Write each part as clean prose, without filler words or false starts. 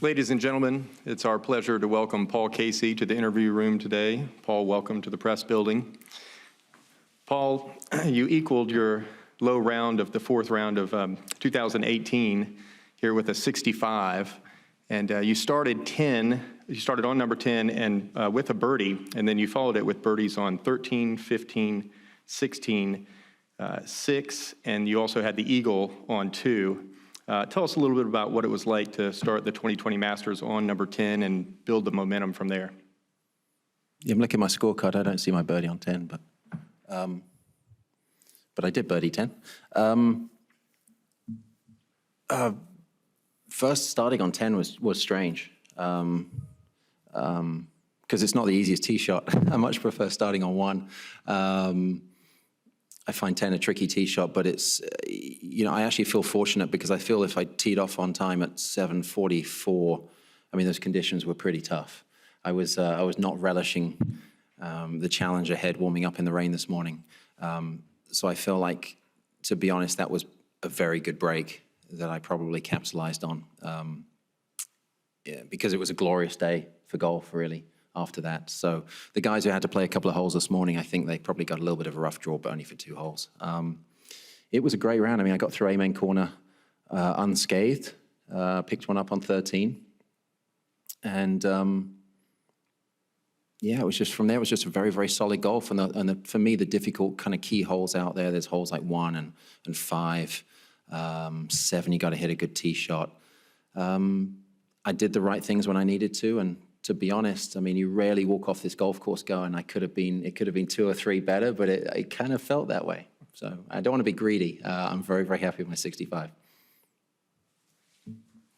Ladies and gentlemen, it's our pleasure to welcome Paul Casey to the interview room today. Paul, welcome to the press building. Paul, you equaled your low round of the fourth round of 2018 here with a 65, and you started on number 10 and with a birdie, and then you followed it with birdies on 13, 15, 16, 6, and you also had the eagle on 2. Tell us a little bit about what it was like to start the 2020 Masters on number 10 and build the momentum from there. Yeah, I'm looking at my scorecard. I don't see my birdie on 10, but I did birdie 10. First starting on 10 was strange because it's not the easiest tee shot. I much prefer starting on 1. I find 10 a tricky tee shot, but it's, I actually feel fortunate because I feel if I teed off on time at 7:44, I mean, those conditions were pretty tough. I was not relishing the challenge ahead warming up in the rain this morning. So I feel like, to be honest, that was a very good break that I probably capitalized on because it was a glorious day for golf, really, after that. So the guys who had to play a couple of holes this morning, I think they probably got a little bit of a rough draw, but only for 2 holes. It was a great round. I mean, I got through Amen Corner unscathed, picked one up on 13. And yeah, it was just from there, it was just a very, very solid golf. And for me, the difficult kind of key holes out there's holes like 1 and 5, 7, you got to hit a good tee shot. I did the right things when I needed to, and to be honest, I mean, you rarely walk off this golf course going, it could have been 2 or 3 better, but it kind of felt that way. So I don't want to be greedy. I'm very, very happy with my 65.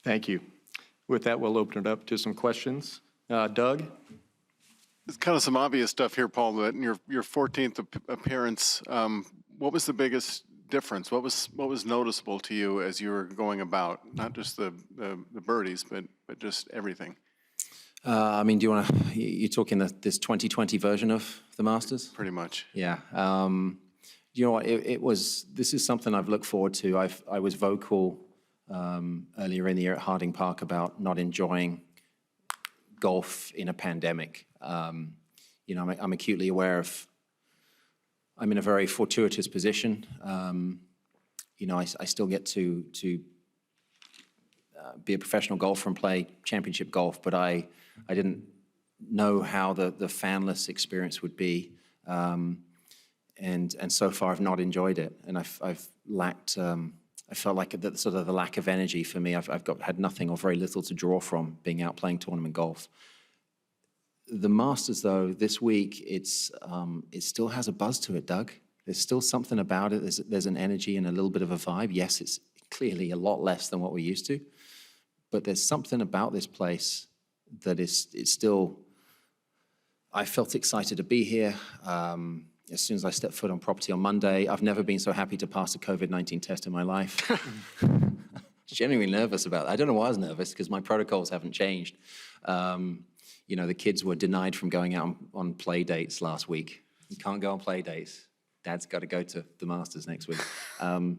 Thank you. With that, we'll open it up to some questions. Doug? It's kind of some obvious stuff here, Paul, but in your 14th appearance, what was the biggest difference? What was noticeable to you as you were going about, not just the birdies, but just everything? I mean, you're talking this 2020 version of the Masters? Pretty much. Yeah. You know what, this is something I've looked forward to. I was vocal earlier in the year at Harding Park about not enjoying golf in a pandemic. I'm acutely aware of, I'm in a very fortuitous position. I still get to be a professional golfer and play championship golf, but I didn't know how the fanless experience would be. And so far I've not enjoyed it. And I've lacked, I felt like the lack of energy for me. I've had nothing or very little to draw from being out playing tournament golf. The Masters, though, this week, it still has a buzz to it, Doug. There's still something about it. There's an energy and a little bit of a vibe. Yes, it's clearly a lot less than what we're used to, but there's something about this place that it's still, I felt excited to be here. As soon as I stepped foot on property on Monday, I've never been so happy to pass a COVID-19 test in my life. Genuinely nervous about that. I don't know why I was nervous, because my protocols haven't changed. The kids were denied from going out on play dates last week. You can't go on play dates. Dad's got to go to the Masters next week. The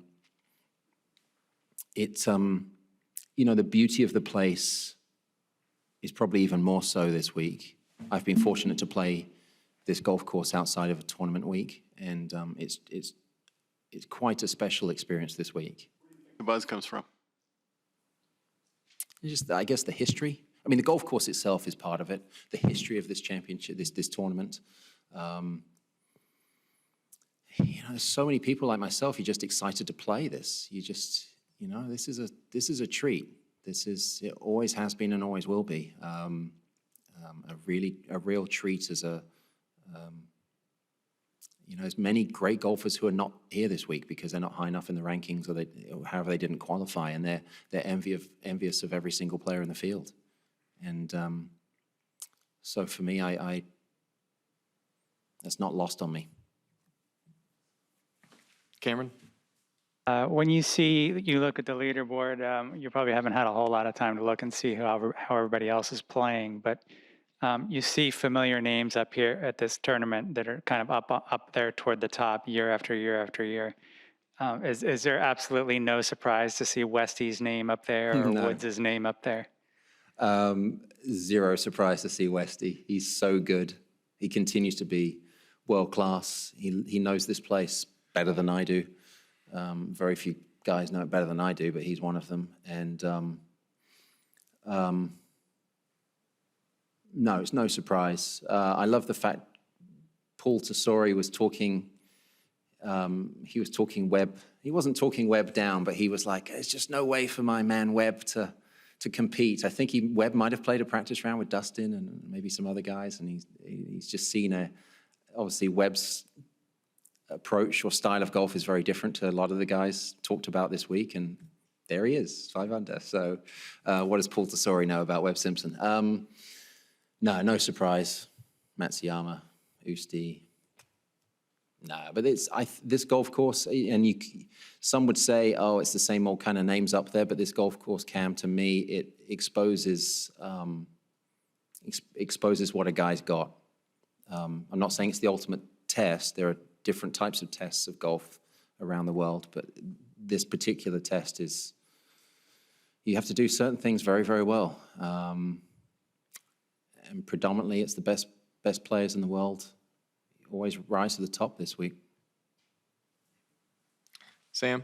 beauty of the place is probably even more so this week. I've been fortunate to play this golf course outside of a tournament week, and it's quite a special experience this week. Where do you think the buzz comes from? Just, I guess, the history. I mean, the golf course itself is part of it. The history of this championship, this tournament. There's so many people like myself. You're just excited to play this. This is a treat. It always has been and always will be. A real treat as there's many great golfers who are not here this week because they're not high enough in the rankings, or however they didn't qualify, and they're envious of every single player in the field. And so for me, that's not lost on me. Cameron? When you look at the leaderboard, you probably haven't had a whole lot of time to look and see how everybody else is playing, but you see familiar names up here at this tournament that are kind of up there toward the top year after year after year. Is there absolutely no surprise to see Westy's name up there or No. Woods' name up there? Zero surprise to see Westy. He's so good. He continues to be world class. He knows this place better than I do. Very few guys know it better than I do, but he's one of them. And no, it's no surprise. I love the fact Paul Tesori was talking. He was talking Webb. He wasn't talking Webb down, but he was like, "There's just no way for my man Webb to compete." I think Webb might have played a practice round with Dustin and maybe some other guys, and he's just seen obviously Webb's approach or style of golf is very different to a lot of the guys talked about this week, and there he is, 5 under. So what does Paul Tesori know about Webb Simpson? No surprise. Matsuyama, Usti. No, but this golf course, and some would say, oh, it's the same old kind of names up there, but this golf course, Cam, to me, it exposes what a guy's got. I'm not saying it's the ultimate test. There are different types of tests of golf around the world, but this particular test is, you have to do certain things very, very well. And predominantly, it's the best players in the world always rise to the top this week. Sam?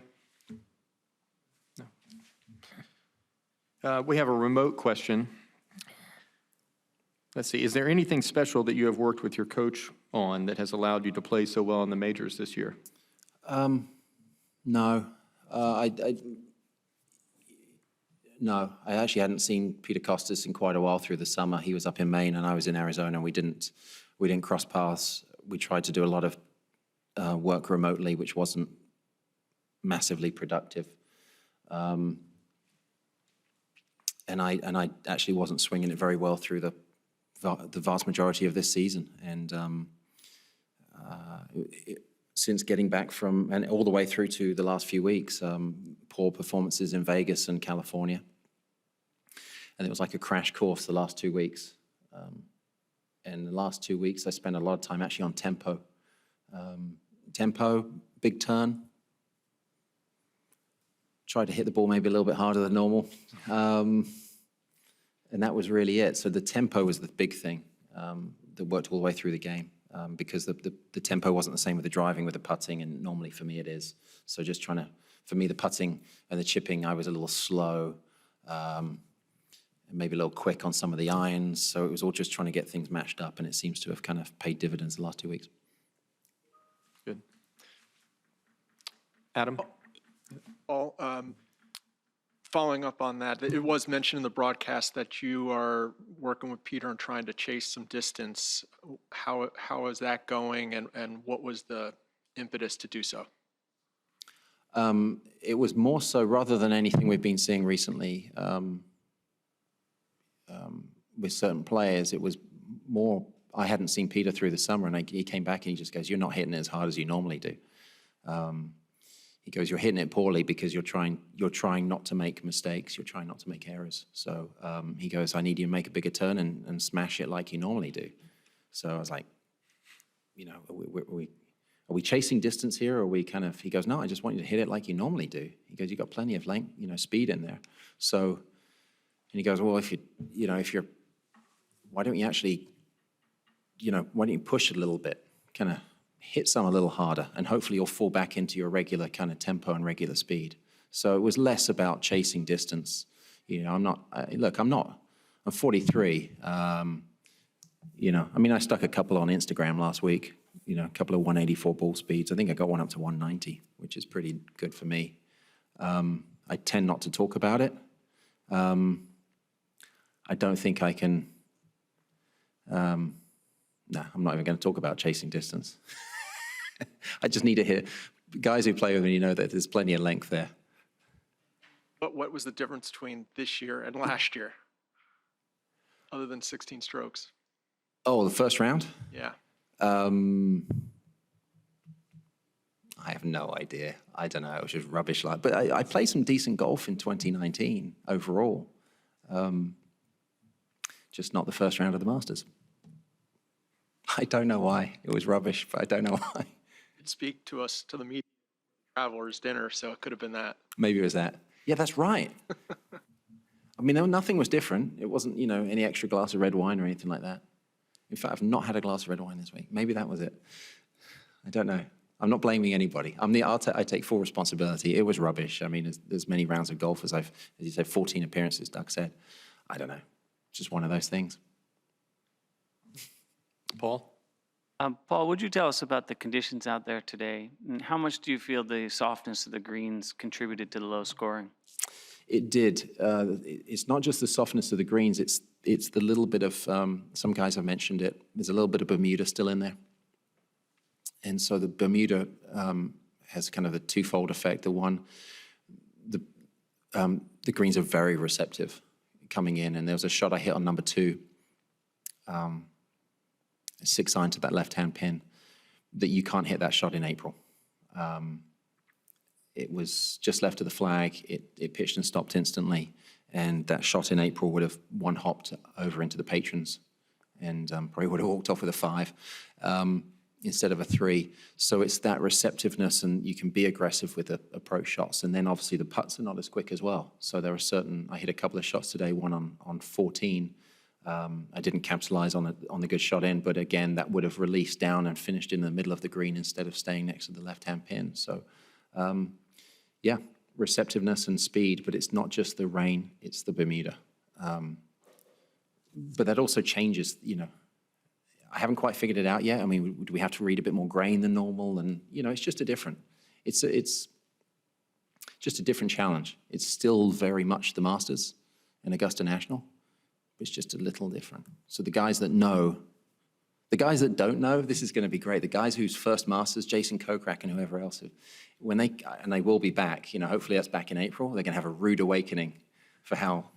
No. We have a remote question. Let's see. Is there anything special that you have worked with your coach on that has allowed you to play so well in the majors this year? No. No, I actually hadn't seen Peter Costas in quite a while through the summer. He was up in Maine and I was in Arizona, and we didn't cross paths. We tried to do a lot of work remotely, which wasn't massively productive. And I actually wasn't swinging it very well through the vast majority of this season. And since getting back from, and all the way through to the last few weeks, poor performances in Vegas and California. And it was like a crash course the last 2 weeks. And the last 2 weeks, I spent a lot of time actually on tempo. Tempo, big turn. Tried to hit the ball maybe a little bit harder than normal. And that was really it. So the tempo was the big thing that worked all the way through the game. Because the tempo wasn't the same with the driving, with the putting, and normally for me it is. So just trying to, for me, the putting and the chipping, I was a little slow, and maybe a little quick on some of the irons. So it was all just trying to get things matched up, and it seems to have kind of paid dividends the last 2 weeks. Good. Adam? Paul, following up on that, it was mentioned in the broadcast that you are working with Peter and trying to chase some distance. How is that going, and what was the impetus to do so? It was more so, rather than anything we've been seeing recently with certain players, it was more, I hadn't seen Peter through the summer, and he came back and he just goes, "You're not hitting it as hard as you normally do." He goes, "You're hitting it poorly because you're trying not to make mistakes. You're trying not to make errors." So he goes, "I need you to make a bigger turn and smash it like you normally do." So I was like, are we chasing distance here? Or are we kind of, he goes, "No, I just want you to hit it like you normally do." He goes, "You got plenty of length, speed in there." So, and he goes, "Well, if you're, why don't you actually, why don't you push it a little bit, kind of hit some a little harder, and hopefully you'll fall back into your regular kind of tempo and regular speed." So it was less about chasing distance. I'm 43. I stuck a couple on Instagram last week, a couple of 184 ball speeds. I think I got one up to 190, which is pretty good for me. I tend not to talk about it. I don't think I can, I'm not even going to talk about chasing distance. I just need to hear guys who play with me know that there's plenty of length there. But what was the difference between this year and last year, other than 16 strokes? Oh, the first round? Yeah. I have no idea. I don't know. It was just rubbish. But I played some decent golf in 2019 overall. Just not the first round of the Masters. I don't know why. It was rubbish, but I don't know why. Speak to us, to the media, Travelers dinner, so it could have been that. Maybe it was that. Yeah, that's right. I mean, nothing was different. It wasn't, any extra glass of red wine or anything like that. In fact, I've not had a glass of red wine this week. Maybe that was it. I don't know. I'm not blaming anybody. I take full responsibility. It was rubbish. I mean, there's many rounds of golf as you said, 14 appearances, Doug said. I don't know. It's just one of those things. Paul? Paul, would you tell us about the conditions out there today? And how much do you feel the softness of the greens contributed to the low scoring? It did. It's not just the softness of the greens. It's the little bit of, some guys have mentioned it, there's a little bit of Bermuda still in there. And so the Bermuda has kind of a twofold effect. The one, the greens are very receptive coming in. And there was a shot I hit on number 2, 6-iron to that left-hand pin, that you can't hit that shot in April. It was just left of the flag. It pitched and stopped instantly. And that shot in April would have one-hopped over into the patrons and probably would have walked off with a 5 instead of a 3. So it's that receptiveness, and you can be aggressive with the approach shots. And then obviously the putts are not as quick as well. So there are I hit a couple of shots today, one on 14. I didn't capitalize on the good shot in, but again, that would have released down and finished in the middle of the green instead of staying next to the left-hand pin. So, yeah, receptiveness and speed, but it's not just the rain, it's the Bermuda. But that also changes, I haven't quite figured it out yet. I mean, do we have to read a bit more grain than normal? And, it's just it's just a different challenge. It's still very much the Masters and Augusta National. It's just a little different. So the guys that don't know, this is going to be great. The guys whose first Masters, Jason Kokrak and whoever else, and they will be back, hopefully that's back in April, they're going to have a rude awakening for how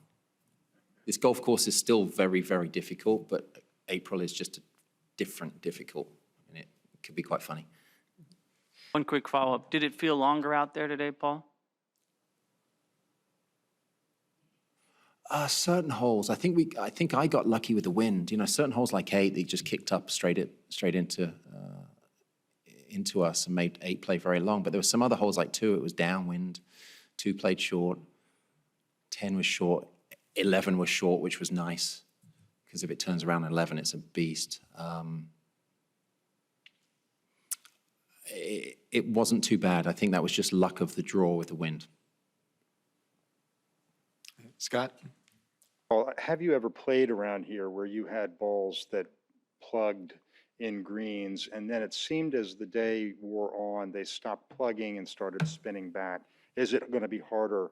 this golf course is still very, very difficult, but April is just difficult, and it could be quite funny. One quick follow-up. Did it feel longer out there today, Paul? Certain holes, I think I got lucky with the wind. Certain holes like 8, they just kicked up straight into us and made 8 play very long. But there were some other holes like 2, it was downwind. 2 played short. 10 was short. 11 was short, which was nice, because if it turns around at 11, it's a beast. It wasn't too bad. I think that was just luck of the draw with the wind. Scott? Well, have you ever played around here where you had balls that plugged in greens, and then it seemed as the day wore on, they stopped plugging and started spinning back? Is it going to be harder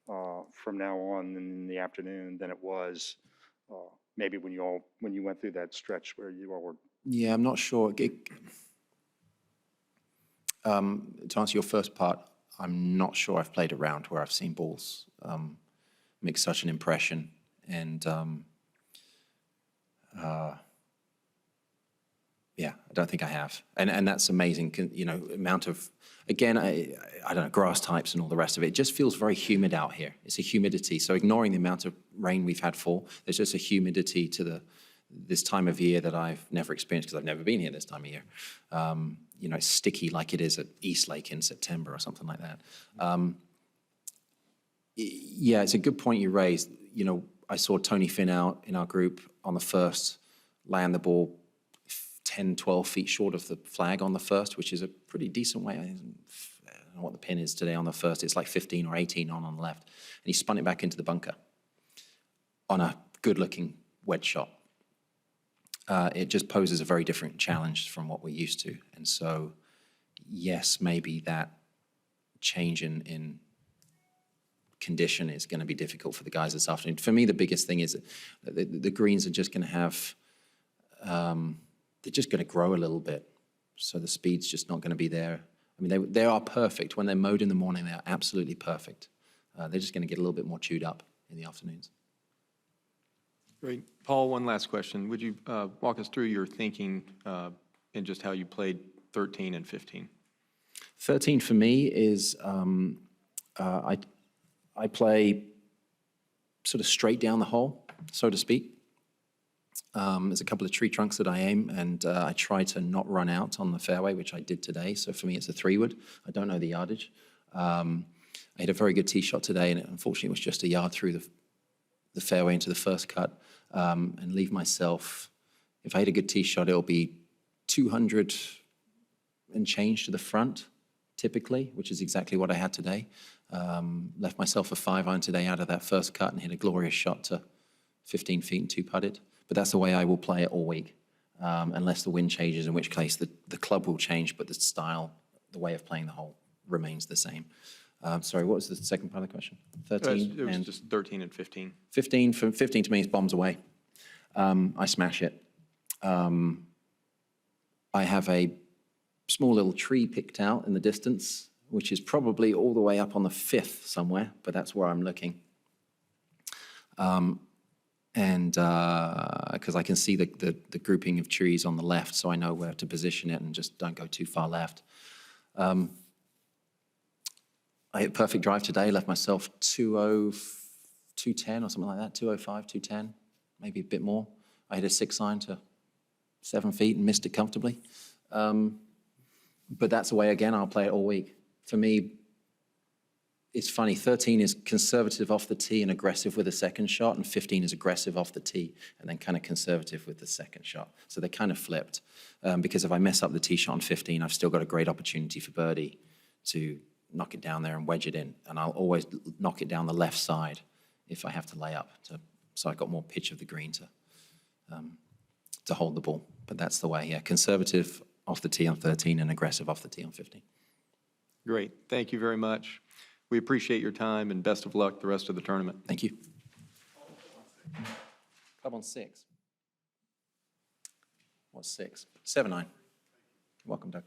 from now on in the afternoon than it was maybe when you went through that stretch where you all were? Yeah, I'm not sure. To answer your first part, I'm not sure I've played around where I've seen balls make such an impression. And yeah, I don't think I have. And that's amazing, amount of, again, I don't know, grass types and all the rest of it. It just feels very humid out here. It's a humidity. So ignoring the amount of rain we've had fall, there's just a humidity to this time of year that I've never experienced because I've never been here this time of year. It's sticky like it is at Eastlake in September or something like that. Yeah, it's a good point you raised. I saw Tony Finn out in our group on the first, land the ball 10, 12 feet short of the flag on the first, which is a pretty decent way. I don't know what the pin is today on the first. It's like 15 or 18 on the left. And he spun it back into the bunker on a good-looking wedge shot. It just poses a very different challenge from what we're used to. And so, yes, maybe that change in condition is going to be difficult for the guys this afternoon. For me, the biggest thing is that the greens are just going to have, they're just going to grow a little bit. So the speed's just not going to be there. I mean, they are perfect. When they're mowed in the morning, they are absolutely perfect. They're just going to get a little bit more chewed up in the afternoons. Great. Paul, one last question. Would you walk us through your thinking and just how you played 13 and 15? 13 for me is I play sort of straight down the hole, so to speak. There's a couple of tree trunks that I aim, and I try to not run out on the fairway, which I did today. So for me, it's a 3-wood. I don't know the yardage. I hit a very good tee shot today, and it unfortunately was just a yard through the fairway into the first cut and leave myself, if I hit a good tee shot, it'll be 200 and change to the front, typically, which is exactly what I had today. Left myself a 5-iron today out of that first cut and hit a glorious shot to 15 feet and 2-putted. But that's the way I will play it all week, unless the wind changes, in which case the club will change, but the style, the way of playing the hole remains the same. Sorry, what was the second part of the question? 13 It was and just 13 and 15. 15. From 15 to me is bombs away. I smash it. I have a small little tree picked out in the distance, which is probably all the way up on the 5th somewhere, but that's where I'm looking. And because I can see the grouping of trees on the left, so I know where to position it and just don't go too far left. I hit perfect drive today, left myself 210 or something like that, 205, 210, maybe a bit more. I hit a 6-iron to 7 feet and missed it comfortably. But that's the way, again, I'll play it all week. For me, it's funny, 13 is conservative off the tee and aggressive with a second shot, and 15 is aggressive off the tee and then kind of conservative with the second shot. So they kind of flipped, because if I mess up the tee shot on 15, I've still got a great opportunity for birdie to knock it down there and wedge it in. And I'll always knock it down the left side if I have to lay up, so I've got more pitch of the green to hold the ball. But that's the way, yeah, conservative off the tee on 13 and aggressive off the tee on 15. Great. Thank you very much. We appreciate your time and best of luck the rest of the tournament. Thank you. Club on 6. What's 6? 7-9. Welcome, Doug.